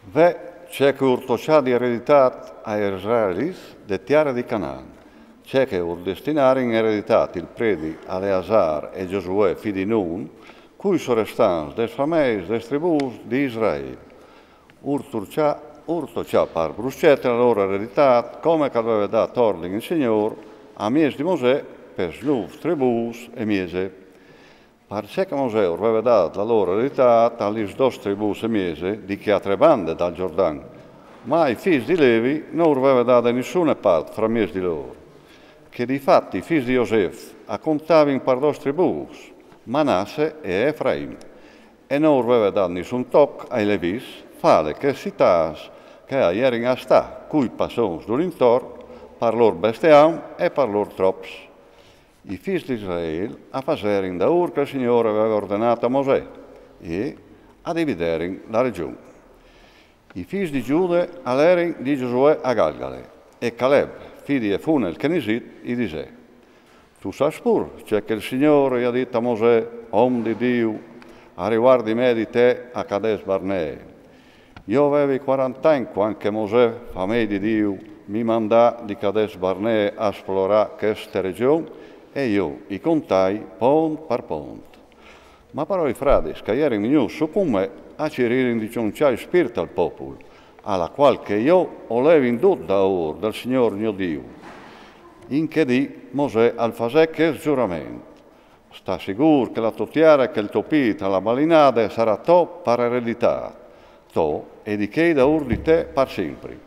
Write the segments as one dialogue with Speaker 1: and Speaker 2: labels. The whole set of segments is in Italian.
Speaker 1: Ve c'è che urtocià di eredità a Israelis de terra di Canaan. C'è che ur destinare in eredità il predi Aleazar e Giosuè fidi Nun, cui sorestans des fameis des tribus di Israele. Urtocià par bruscette la loro eredità, come che aveva dato ordine il Signore a mies di Mosè per snuf tribus e miese. Perché che Mosè aveva dato la loro eredità alle dos tribus e miese di che a tre bande dal Giordano, ma i figli di Levi non aveva dato nessuna parte fra miesi di loro, che di fatti i figli di Iosef accontavano per dos tribus, Manasse e Efraim, e non aveva dato nessun tocco ai Levis, fale che città che erano a sta, cui passò dall'intorno per loro bestiam e per loro trops. I figli di Israele a fare da ur che il Signore aveva ordinato a Mosè e a dividere la regione. I figli di Giuda all'erano di Giosuè a Galgale e Caleb, figlio di Efune il Kenisit, gli disse: Tu sai pur, c'è che il Signore gli ha detto a Mosè, uomo di Dio, a riguardo di me e di te a Cades Barnea. Io avevo 40 anni quando Mosè, famiglia di Dio, mi mandò di Cades Barnea a esplorare questa regione e io i contai pont per pont. Ma però i frati che erano venuti su con me a cercare di ciunciare spirito al popolo, alla quale che io volevo indotto da ora dal Signore mio Dio. In che di Mosè al fasè che giuramento. Sta sicuro che la tua tiara che il tuo pita, la balinade, sarà to per eredità, to e di che da ora di te per sempre,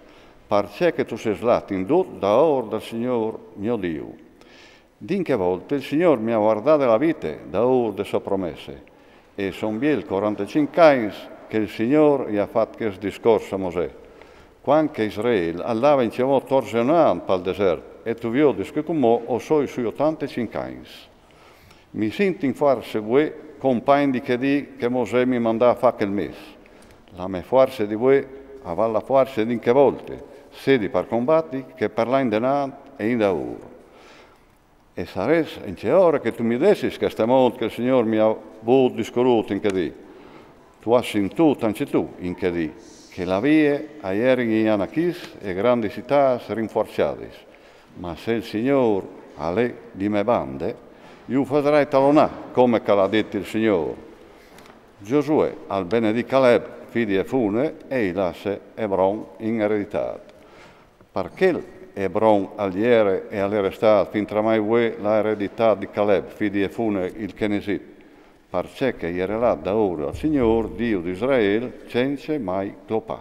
Speaker 1: perché che tu sei slato indotto da ora dal Signore mio Dio. Dinche volte il Signore mi ha guardato la vita da ora delle sue promesse e son biel 45 anni che il Signore gli ha fatto questo discorso a Mosè. Quando Israele andava in ciò torsionando per il deserto e tu vedi che come ho sui 85 anni. Mi sento in forza voi compagni di che di che Mosè mi mandava a fare quel mese. La mia forza di voi aveva la forza di che volte, sedi per combatti che per l'anno denaro e in da ora. E sarebbe in che ora che tu mi dessi questa molte che il Signore mi ha voluto discorruto in che di. Tu hai sentito anche tu in che di, che la via a ieri in Anachis e grandi città rinforzate. Ma se il Signore ha le di me bande, io farai talonare come che l'ha detto il Signore. Giosuè al bene di Caleb, figlio di Efune, e il lasse Hebron in eredità. Perché Hebron all'iere e all'eredità fin tra mai voi la eredità di Caleb, figlio di Efune il Kenisit, perché che era là da ora al Signore, Dio di Israele, senza mai clopà.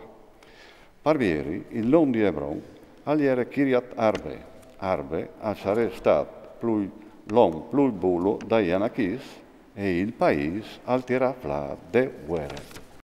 Speaker 1: Parvieri, il nome di Hebron, all'iere Kiriat Arbe. Arbe sarebbe stato l'uomo più bulo da Anachis e il paese al tirafla de guerre.